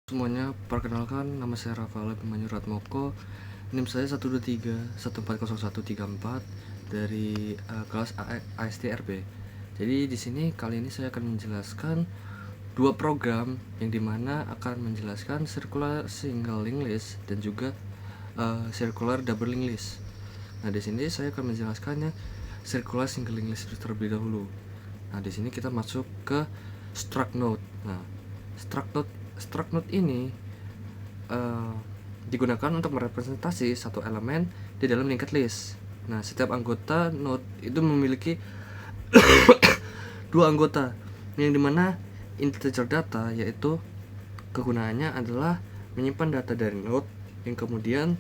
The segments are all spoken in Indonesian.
Semuanya, perkenalkan nama saya Rafael Abimanyu Ratmoko. NIM saya 123 1400134 dari kelas ASTRB. Jadi di sini kali ini saya akan menjelaskan dua program yang dimana akan menjelaskan circular single linked list dan juga circular double linked list. Nah, di sini saya akan menjelaskannya circular single linked list terlebih dahulu. Nah, di sini kita masuk ke struct node. Nah, struct node ini digunakan untuk merepresentasi satu elemen di dalam linked list. Nah, setiap anggota node itu memiliki dua anggota, yang dimana integer data, yaitu kegunaannya adalah menyimpan data dari node, yang kemudian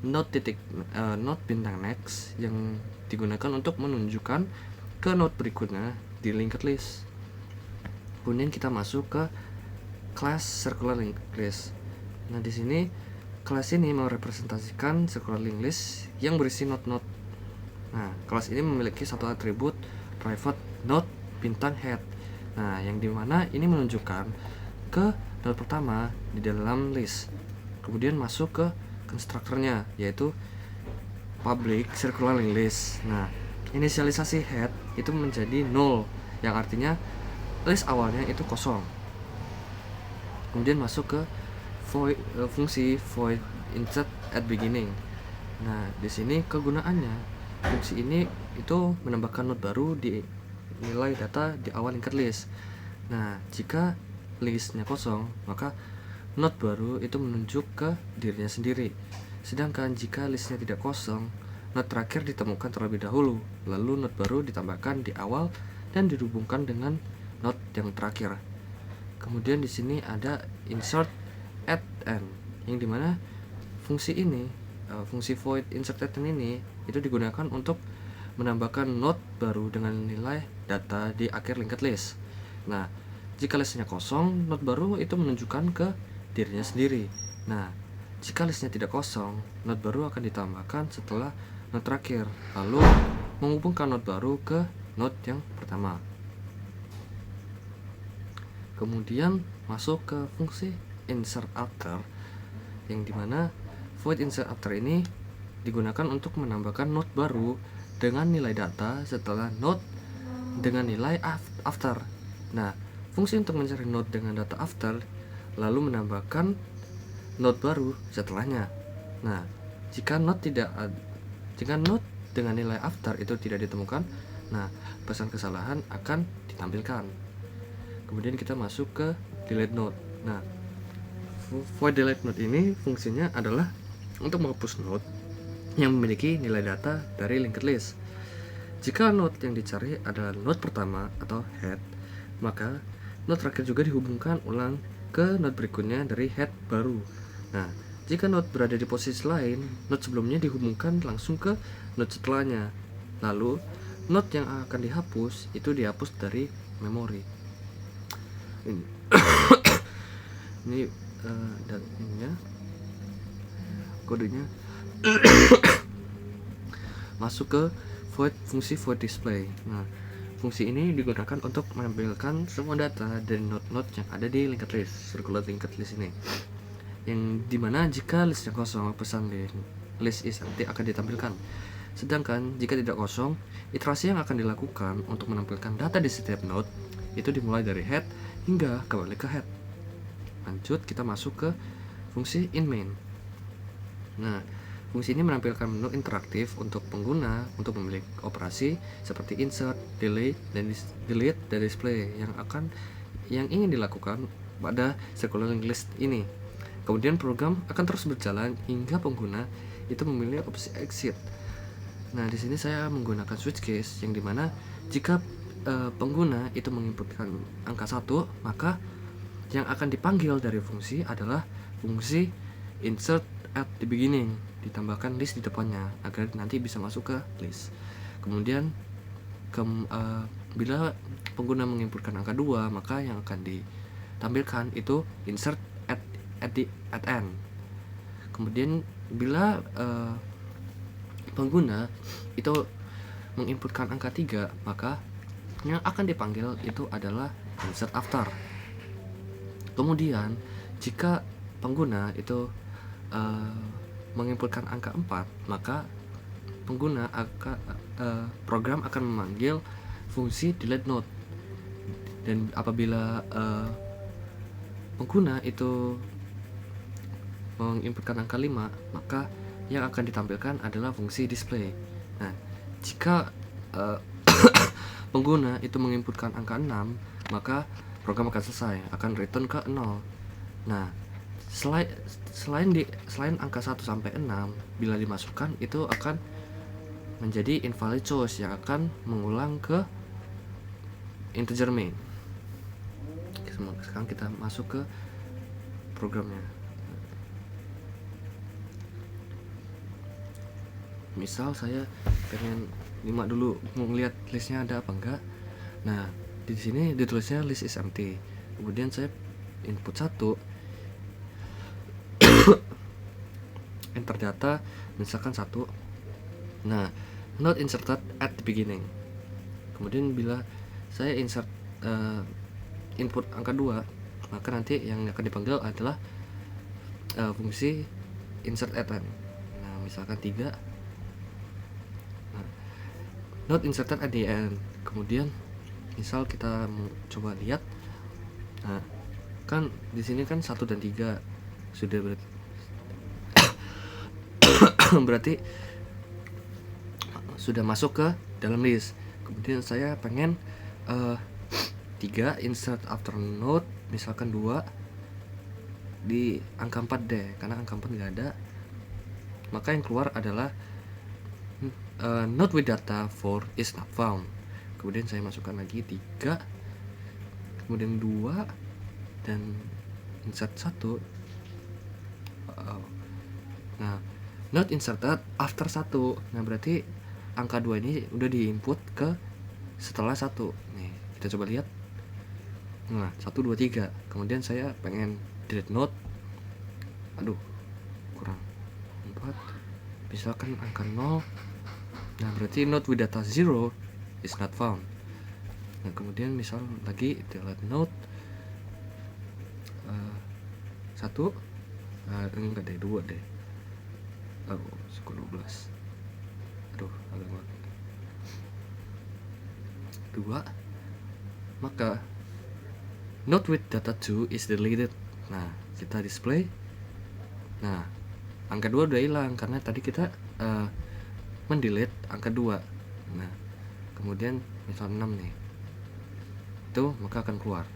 node bintang next yang digunakan untuk menunjukkan ke node berikutnya di linked list. Kemudian kita masuk ke class circular linked list. Nah, di sini kelas ini merepresentasikan circular linked list yang berisi node-node. Nah, kelas ini memiliki satu atribut private node bintang head. Nah, yang dimana ini menunjukkan ke node pertama di dalam list. Kemudian masuk ke konstruktornya, yaitu public circular linked list. Nah, inisialisasi head itu menjadi 0, yang artinya list awalnya itu kosong. Kemudian masuk ke fungsi void insert at beginning. Nah, di sini kegunaannya, fungsi ini itu menambahkan node baru di nilai data di awal linked list. Nah, jika listnya kosong, maka node baru itu menunjuk ke dirinya sendiri. Sedangkan jika listnya tidak kosong, node terakhir ditemukan terlebih dahulu, lalu node baru ditambahkan di awal dan dihubungkan dengan node yang terakhir. Kemudian di sini ada insert at end, yang dimana fungsi ini, fungsi void insert at end ini itu digunakan untuk menambahkan node baru dengan nilai data di akhir linked list. Nah, jika listnya kosong, node baru itu menunjukkan ke dirinya sendiri. Nah, jika listnya tidak kosong, node baru akan ditambahkan setelah node terakhir, lalu menghubungkan node baru ke node yang pertama. Kemudian masuk ke fungsi insert after, yang dimana void insert after ini digunakan untuk menambahkan node baru dengan nilai data setelah node dengan nilai after. Nah, fungsi untuk mencari node dengan data after lalu menambahkan node baru setelahnya. Nah, jika node dengan nilai after itu tidak ditemukan, nah, pesan kesalahan akan ditampilkan. Kemudian kita masuk ke delete node. Nah, void delete node ini fungsinya adalah untuk menghapus node yang memiliki nilai data dari linked list. Jika node yang dicari adalah node pertama atau head, maka node terakhir juga dihubungkan ulang ke node berikutnya dari head baru. Nah, jika node berada di posisi lain, node sebelumnya dihubungkan langsung ke node setelahnya. Lalu, node yang akan dihapus itu dihapus dari memori. Ini datanya, kodenya. Masuk ke fungsi void display. Nah, fungsi ini digunakan untuk menampilkan semua data dari node-node yang ada di linked list, circular linked list ini, yang dimana jika listnya kosong, pesan di list is empty akan ditampilkan. Sedangkan jika tidak kosong, iterasi yang akan dilakukan untuk menampilkan data di setiap node itu dimulai dari head hingga kembali ke head. Lanjut, kita masuk ke fungsi in main. Nah, fungsi ini menampilkan menu interaktif untuk pengguna untuk memilih operasi seperti insert, delete, dan display yang ingin dilakukan pada circular linked list ini. Kemudian program akan terus berjalan hingga pengguna itu memilih opsi exit. Nah, di sini saya menggunakan switch case, yang dimana jika pengguna itu menginputkan angka 1, maka yang akan dipanggil dari fungsi adalah fungsi insert at the beginning, ditambahkan list di depannya agar nanti bisa masuk ke list. Kemudian bila pengguna menginputkan angka 2, maka yang akan ditampilkan itu insert at end. Kemudian bila pengguna itu menginputkan angka 3, maka yang akan dipanggil itu adalah insert after. Kemudian jika pengguna itu menginputkan angka 4, maka program akan memanggil fungsi delete node. Dan apabila pengguna itu menginputkan angka 5, maka yang akan ditampilkan adalah fungsi display. Nah, jika pengguna itu menginputkan angka 6, maka program akan selesai, akan return ke 0. Nah, selain angka 1 sampai 6, bila dimasukkan itu akan menjadi invalid choice yang akan mengulang ke integer main. Sekarang kita masuk ke programnya. Misal saya pengen nyimak dulu, mau ngeliat listnya ada apa enggak. Nah, di sini ditulisnya list is empty. Kemudian saya input 1, enter data, misalkan 1. Nah, not inserted at the beginning. Kemudian bila saya insert input angka 2, maka nanti yang akan dipanggil adalah fungsi insert at n. Nah, misalkan 3. Not inserted at the end. Kemudian misal kita mau coba lihat, nah kan di sini kan 1 dan 3 sudah berarti sudah masuk ke dalam list. Kemudian saya pengen 3 insert after node, misalkan 2 di angka 4 deh, karena angka 4 nggak ada, maka yang keluar adalah node with data 4 is not found. Kemudian saya masukkan lagi 3, kemudian 2, dan insert 1. Nah, not inserted after 1. Nah, berarti angka 2 ini udah diinput ke setelah 1. Nih, kita coba lihat. Nah, 1, 2, 3. Kemudian saya pengen delete node. Aduh, kurang 4. Misalkan angka 0. Nah, berarti node with data 0 is not found. Nah, kemudian misal lagi delete node 1. Enggak deh, 2 deh. Suku 12. Aduh, agak banget. 2. Maka node with data 2 is deleted. Nah, kita display. Nah, angka 2 udah hilang karena tadi kita mendelete angka 2. Nah, kemudian misal 6 nih, itu maka akan keluar.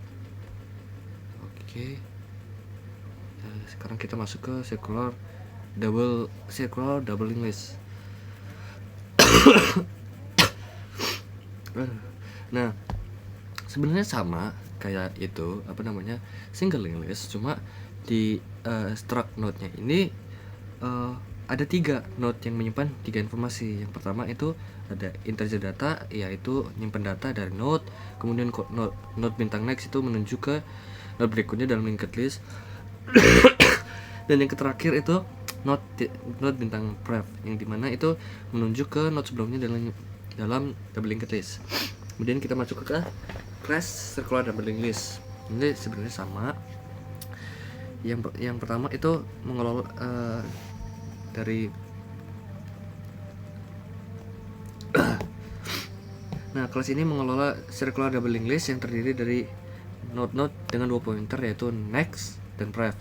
Oke. Sekarang kita masuk ke circular doubling list. Nah, sebenarnya sama kayak itu single linked list, cuma di struct node-nya ini ada 3 node yang menyimpan 3 informasi. Yang pertama itu ada integer data, yaitu nyimpan data dari node. Kemudian node bintang next itu menuju ke node berikutnya dalam linked list. Dan yang terakhir itu node bintang pref, yang dimana itu menuju ke node sebelumnya dalam double linked list. Kemudian kita masuk ke class circular doubling list. Ini sebenarnya sama. Yang pertama itu mengelola dari nah, kelas ini mengelola circular doubling list yang terdiri dari node-node dengan 2 pointer, yaitu next dan pref.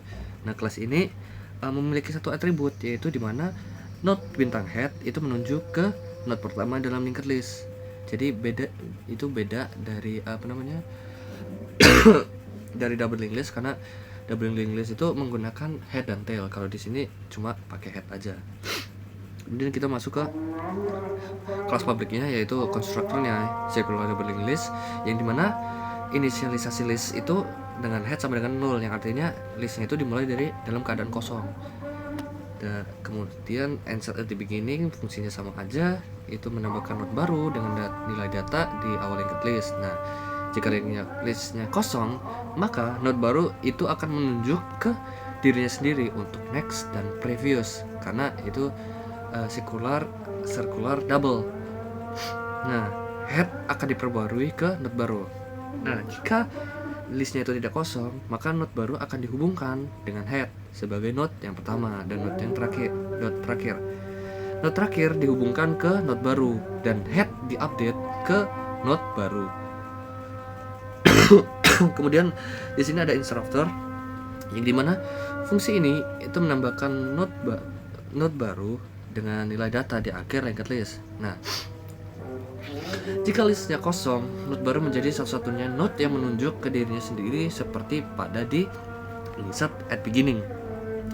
Nah, kelas ini memiliki satu atribut, yaitu dimana node bintang head itu menuju ke node pertama dalam linked list. Jadi beda dari dari double linked list, karena double linked list itu menggunakan head dan tail. Kalau di sini cuma pakai head aja. Kemudian kita masuk ke kelas publiknya, yaitu konstruktornya circular double linked list, yang dimana inisialisasi list itu dengan head sama dengan 0, yang artinya listnya itu dimulai dari dalam keadaan kosong. Dan kemudian insert at the beginning fungsinya sama aja, itu menambahkan node baru dengan nilai data di awal linked list. Nah, jika listnya kosong, maka node baru itu akan menunjuk ke dirinya sendiri untuk next dan previous, karena itu circular double. Nah, head akan diperbarui ke node baru. Nah, jika listnya itu tidak kosong, maka note baru akan dihubungkan dengan head sebagai note yang pertama dan note yang terakhir. Note terakhir dihubungkan ke note baru dan head diupdate ke note baru. Kemudian di sini ada insert after, yang dimana fungsi ini itu menambahkan note baru dengan nilai data di akhir linked list. Nah, jika listnya kosong, note baru menjadi satu-satunya note yang menunjuk ke dirinya sendiri seperti pada di insert at beginning,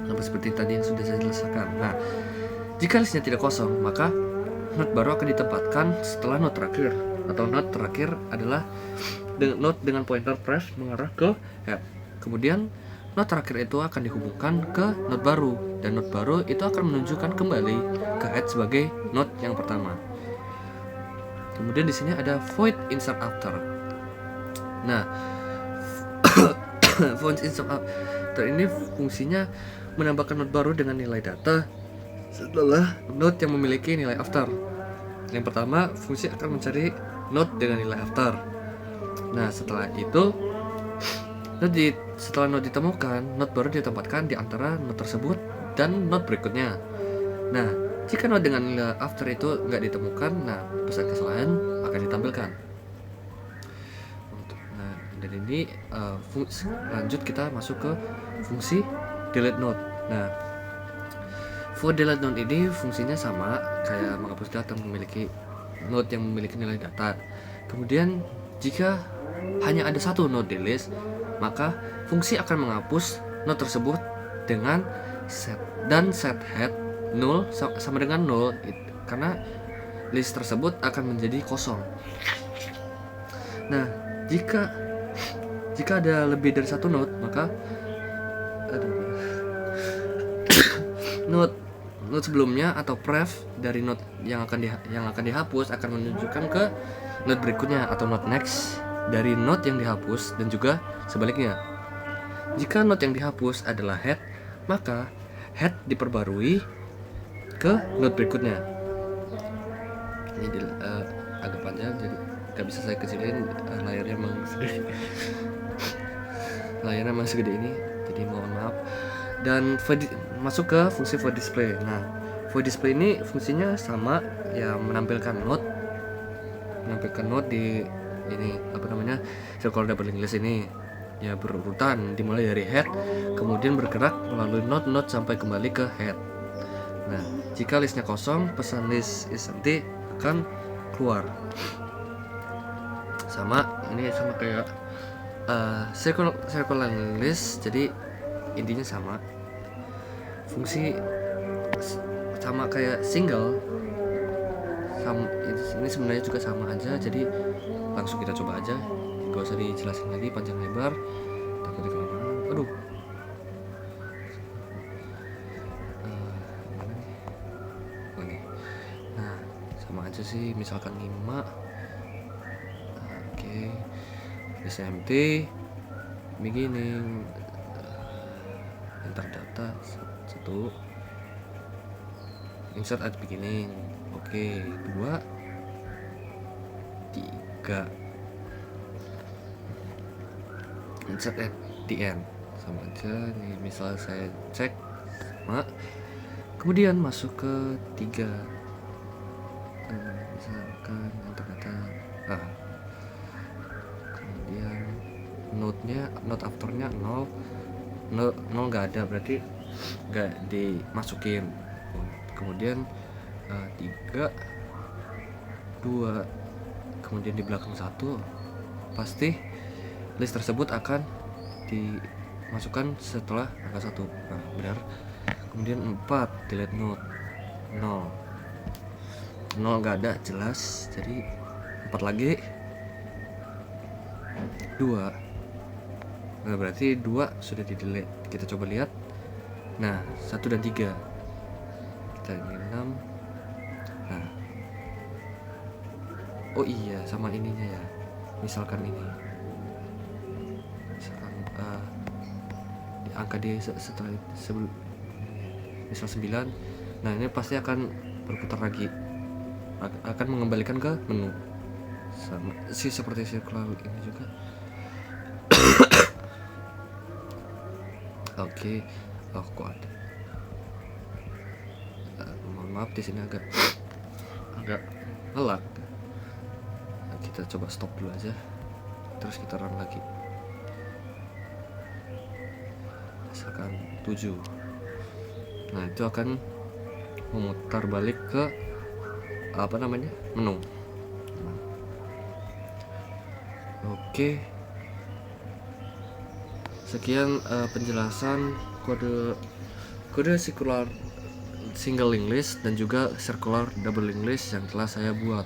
sama seperti tadi yang sudah saya jelaskan. Nah, jika listnya tidak kosong, maka note baru akan ditempatkan setelah note terakhir, atau note terakhir adalah note dengan pointer press mengarah ke head. Kemudian note terakhir itu akan dihubungkan ke note baru, dan note baru itu akan menunjukkan kembali ke head sebagai note yang pertama. Kemudian di sini ada void insert after. Nah, void insert after ini fungsinya menambahkan note baru dengan nilai data setelah note yang memiliki nilai after. Yang pertama, fungsi akan mencari note dengan nilai after. Nah, setelah itu setelah note ditemukan, note baru ditempatkan di antara note tersebut dan note berikutnya. Nah, jika note dengan nilai after itu nggak ditemukan, nah pesan kesalahan akan ditampilkan. Nah, dan ini lanjut kita masuk ke fungsi delete note. Nah, for delete note ini fungsinya sama kayak menghapus data memiliki note yang memiliki nilai data. Kemudian jika hanya ada satu note di list, maka fungsi akan menghapus note tersebut dengan set head 0 sama dengan 0, karena list tersebut akan menjadi kosong. Nah, jika ada lebih dari satu note, maka note sebelumnya atau pref dari note yang akan dihapus akan menunjukkan ke note berikutnya atau note next dari note yang dihapus, dan juga sebaliknya. Jika note yang dihapus adalah head, maka head diperbarui ke note berikutnya. Ini agak panjang jadi gak bisa saya kecilin, layarnya emang segede ini, jadi mohon maaf. Dan masuk ke fungsi void display. Nah, void display ini fungsinya sama ya, menampilkan note di ini circle double linked list ini ya, berurutan dimulai dari head kemudian bergerak melalui note sampai kembali ke head. Nah, jika listnya kosong, pesan list is empty akan keluar. Sama kayak circle linked list, jadi intinya sama. Fungsi sama kayak single, ini sebenarnya juga sama aja, jadi langsung kita coba aja, gak usah dijelasin lagi panjang lebar, takutnya kelamaan. Aduh, nah sama aja sih, misalkan 5, oke, SMT beginning, enter data 1, insert at beginning, oke, 2, 3, insert at the end, sama aja nih. Misal saya cek sama, kemudian masuk ke 3, misalkan enter data, kemudian note afternya 0 nggak ada, berarti nggak dimasukin. Kemudian 3, 2, kemudian di belakang 1, pasti list tersebut akan dimasukkan setelah angka 1. Nah, benar. Kemudian 4, delete note 0 nggak ada, jelas, jadi 4 lagi 2. Nah, berarti 2 sudah di delete. Kita coba lihat. Nah, 1 dan 3 kita ini 6. Nah, oh iya, sama ininya ya, misalkan ini, misalkan di angka di setelah sebelum misal 9, nah ini pasti akan berputar lagi, akan mengembalikan ke menu, sama sih seperti circular ini juga. Oke. Oh, kok ada. Mohon maaf di sini agak ngelak. Kita coba stop dulu aja. Terus kita run lagi. Misalkan 7. Nah, itu akan memutar balik ke menu. Oke. Sekian penjelasan kode circular single link list dan juga circular double link list yang telah saya buat.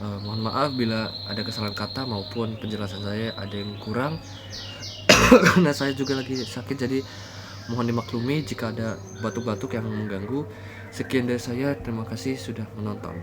Mohon maaf bila ada kesalahan kata maupun penjelasan saya ada yang kurang karena saya juga lagi sakit, jadi mohon dimaklumi jika ada batuk-batuk yang mengganggu. Sekian dari saya, terima kasih sudah menonton.